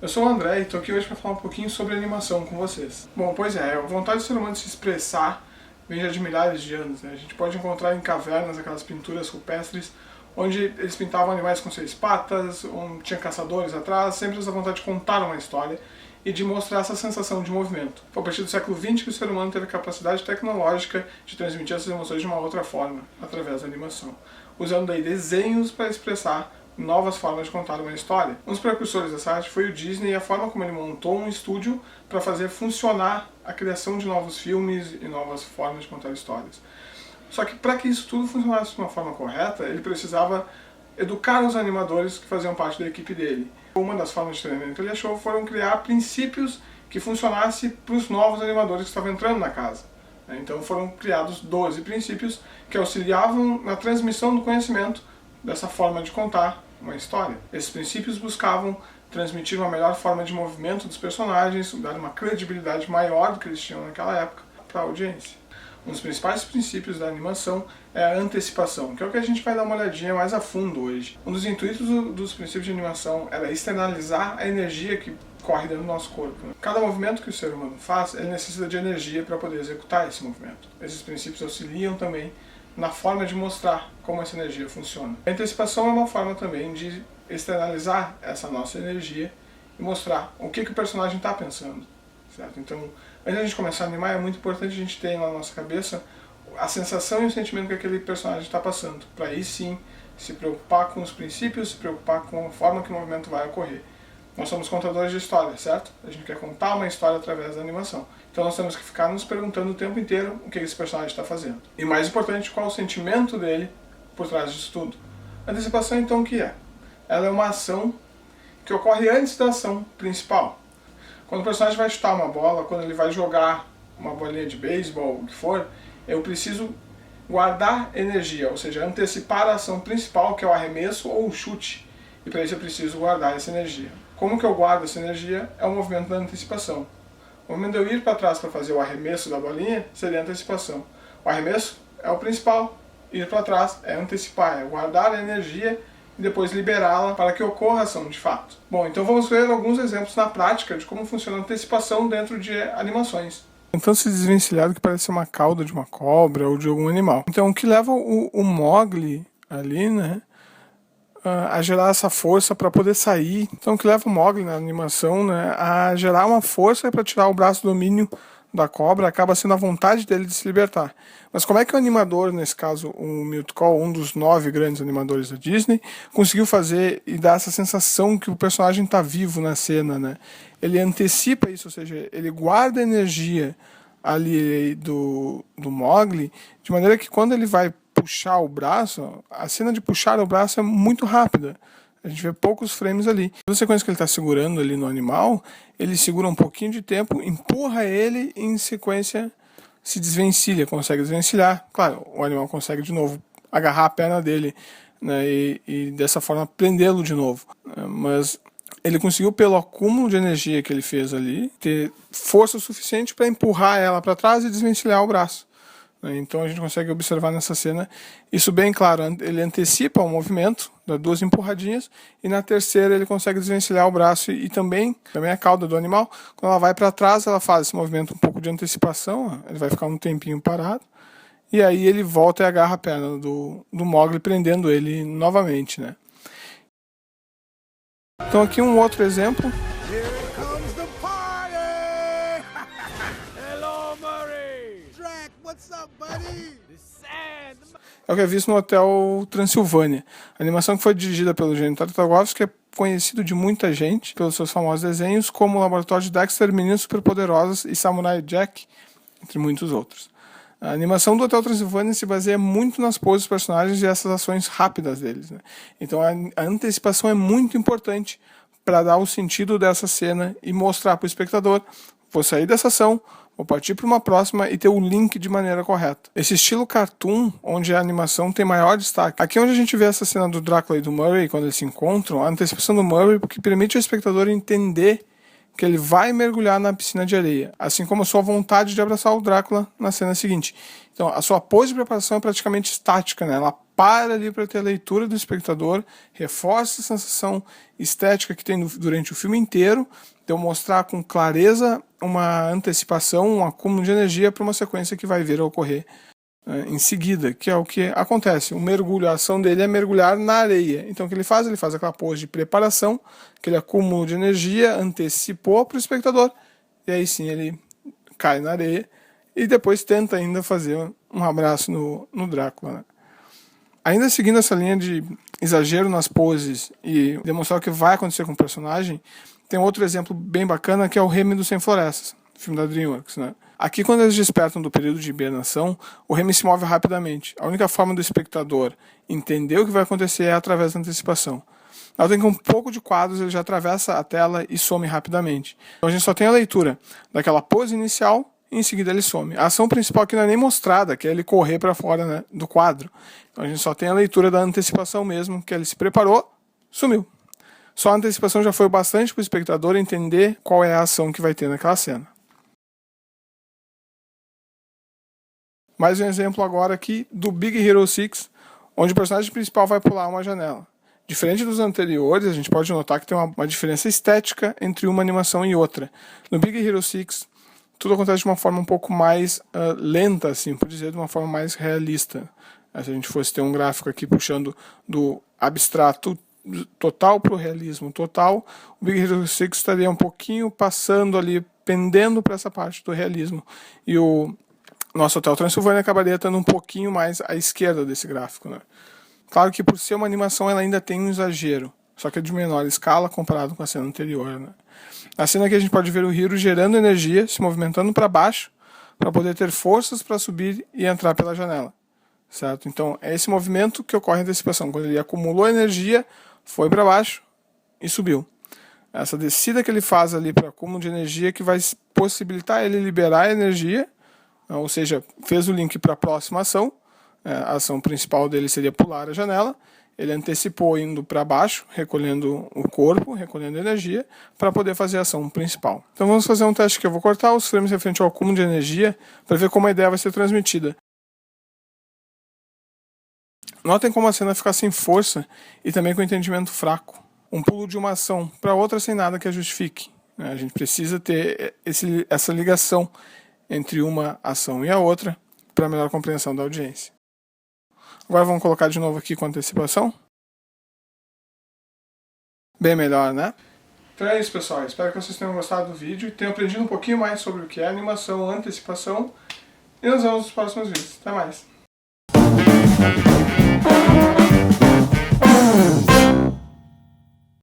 Eu sou o André e estou aqui hoje para falar um pouquinho sobre animação com vocês. Bom, pois é, a vontade do ser humano de se expressar vem já de milhares de anos, né? A gente pode encontrar em cavernas aquelas pinturas rupestres onde eles pintavam animais com 6 patas, onde tinha caçadores atrás, sempre essa vontade de contar uma história e de mostrar essa sensação de movimento. Foi a partir do século XX que o ser humano teve a capacidade tecnológica de transmitir essas emoções de uma outra forma, através da animação, usando daí desenhos para expressar novas formas de contar uma história. Um dos precursores dessa arte foi o Disney e a forma como ele montou um estúdio para fazer funcionar a criação de novos filmes e novas formas de contar histórias. Só que para que isso tudo funcionasse de uma forma correta, ele precisava educar os animadores que faziam parte da equipe dele. Uma das formas de treinamento que ele achou foram criar princípios que funcionassem para os novos animadores que estavam entrando na casa. Então foram criados 12 princípios que auxiliavam na transmissão do conhecimento dessa forma de contar uma história. Esses princípios buscavam transmitir uma melhor forma de movimento dos personagens, dar uma credibilidade maior do que eles tinham naquela época para a audiência. Um dos principais princípios da animação é a antecipação, que é o que a gente vai dar uma olhadinha mais a fundo hoje. Um dos intuitos dos princípios de animação era externalizar a energia que corre dentro do nosso corpo. Cada movimento que o ser humano faz, ele necessita de energia para poder executar esse movimento. Esses princípios auxiliam também na forma de mostrar como essa energia funciona. A antecipação é uma forma também de externalizar essa nossa energia e mostrar o que o personagem está pensando. Certo? Então, antes de a gente começar a animar, é muito importante a gente ter na nossa cabeça a sensação e o sentimento que aquele personagem está passando, para aí sim se preocupar com os princípios, se preocupar com a forma que o movimento vai ocorrer. Nós somos contadores de história, certo? A gente quer contar uma história através da animação. Então nós temos que ficar nos perguntando o tempo inteiro o que esse personagem está fazendo. E mais importante, qual o sentimento dele por trás disso tudo. A antecipação, então, o que é? Ela é uma ação que ocorre antes da ação principal. Quando o personagem vai chutar uma bola, quando ele vai jogar uma bolinha de beisebol, o que for, eu preciso guardar energia, ou seja, antecipar a ação principal, que é o arremesso ou o chute. E para isso eu preciso guardar essa energia. Como que eu guardo essa energia? É o movimento da antecipação. O momento de eu ir para trás para fazer o arremesso da bolinha seria a antecipação. O arremesso é o principal. Ir para trás é antecipar, é guardar a energia e depois liberá-la para que ocorra a ação de fato. Bom, então vamos ver alguns exemplos na prática de como funciona a antecipação dentro de animações. Tentando se desvencilhar do que parece uma cauda de uma cobra ou de algum animal. Então o que leva o Mowgli ali, né, a gerar essa força para poder sair. Então o que leva o Mowgli na animação, né, a gerar uma força para tirar o braço do domínio da cobra, acaba sendo a vontade dele de se libertar. Mas como é que o animador, nesse caso o Milt Kahl, um dos 9 grandes animadores da Disney, conseguiu fazer e dar essa sensação que o personagem está vivo na cena, né? Ele antecipa isso, ou seja, ele guarda a energia ali do Mowgli, de maneira que quando ele vai puxar o braço, a cena de puxar o braço é muito rápida. A gente vê poucos frames ali. Na sequência que ele está segurando ali no animal, ele segura um pouquinho de tempo, empurra ele e em sequência se desvencilha, consegue desvencilhar. Claro, o animal consegue de novo agarrar a perna dele, né, e dessa forma prendê-lo de novo. Mas ele conseguiu, pelo acúmulo de energia que ele fez ali, ter força suficiente para empurrar ela para trás e desvencilhar o braço. Então a gente consegue observar nessa cena isso bem claro. Ele antecipa o movimento, dá 2 empurradinhas, e na terceira ele consegue desvencilhar o braço e também a cauda do animal. Quando ela vai para trás, ela faz esse movimento um pouco de antecipação, ele vai ficar um tempinho parado, e aí ele volta e agarra a perna do Mowgli, prendendo ele novamente, né? Então aqui um outro exemplo. É o que é visto no Hotel Transilvânia. A animação que foi dirigida pelo Genndy Tartakovsky, que é conhecido de muita gente pelos seus famosos desenhos, como o Laboratório de Dexter, Meninas Superpoderosas e Samurai Jack, entre muitos outros. A animação do Hotel Transilvânia se baseia muito nas poses dos personagens e essas ações rápidas deles, né? Então a antecipação é muito importante para dar o sentido dessa cena e mostrar para o espectador: vou sair dessa ação, vou partir para uma próxima e ter o link de maneira correta. Esse estilo cartoon, onde a animação tem maior destaque. Aqui onde a gente vê essa cena do Drácula e do Murray, quando eles se encontram, a antecipação do Murray, porque permite ao espectador entender que ele vai mergulhar na piscina de areia, assim como a sua vontade de abraçar o Drácula na cena seguinte. Então, a sua pose de preparação é praticamente estática, né? Ela para ali para ter a leitura do espectador, reforça a sensação estética que tem durante o filme inteiro, então mostrar com clareza uma antecipação, um acúmulo de energia para uma sequência que vai vir a ocorrer em seguida, que é o que acontece. O mergulho, a ação dele é mergulhar na areia. Então o que ele faz? Ele faz aquela pose de preparação, aquele acúmulo de energia, antecipou para o espectador, e aí sim ele cai na areia, e depois tenta ainda fazer um abraço no Drácula, né? Ainda seguindo essa linha de exagero nas poses e demonstrar o que vai acontecer com o personagem, tem outro exemplo bem bacana que é o Remy do Sem Florestas, filme da DreamWorks, né? Aqui, quando eles despertam do período de hibernação, o Remy se move rapidamente. A única forma do espectador entender o que vai acontecer é através da antecipação. Ela tem que um pouco de quadros, ele já atravessa a tela e some rapidamente. Então a gente só tem a leitura daquela pose inicial, e em seguida ele some. A ação principal aqui não é nem mostrada, que é ele correr para fora, né, do quadro. Então a gente só tem a leitura da antecipação mesmo, que ele se preparou, sumiu. Só a antecipação já foi o bastante para o espectador entender qual é a ação que vai ter naquela cena. Mais um exemplo agora aqui do Big Hero 6, onde o personagem principal vai pular uma janela. Diferente dos anteriores, a gente pode notar que tem uma diferença estética entre uma animação e outra. No Big Hero 6, tudo acontece de uma forma um pouco mais lenta, assim, por dizer, de uma forma mais realista. Se a gente fosse ter um gráfico aqui puxando do abstrato total para o realismo total, o Big Hero 6 estaria um pouquinho passando ali, pendendo para essa parte do realismo. E o nosso Hotel Transilvânia acabaria estando um pouquinho mais à esquerda desse gráfico, né? Claro que por ser uma animação ela ainda tem um exagero, só que é de menor escala comparado com a cena anterior, né? Na cena aqui a gente pode ver o Hiro gerando energia, se movimentando para baixo, para poder ter forças para subir e entrar pela janela, certo? Então é esse movimento que ocorre em antecipação, quando ele acumulou energia, foi para baixo e subiu. Essa descida que ele faz ali para acúmulo de energia que vai possibilitar ele liberar energia, ou seja, fez o link para a próxima ação. A ação principal dele seria pular a janela. Ele antecipou indo para baixo, recolhendo o corpo, recolhendo energia, para poder fazer a ação principal. Então vamos fazer um teste que eu vou cortar os frames referente ao acúmulo de energia para ver como a ideia vai ser transmitida. Notem como a cena fica sem força e também com entendimento fraco. Um pulo de uma ação para outra sem nada que a justifique. A gente precisa ter essa ligação entre uma ação e a outra para melhor compreensão da audiência. Agora vamos colocar de novo aqui com antecipação. Bem melhor, né? Então é isso, pessoal. Espero que vocês tenham gostado do vídeo e tenham aprendido um pouquinho mais sobre o que é animação, antecipação. E nos vemos nos próximos vídeos. Até mais!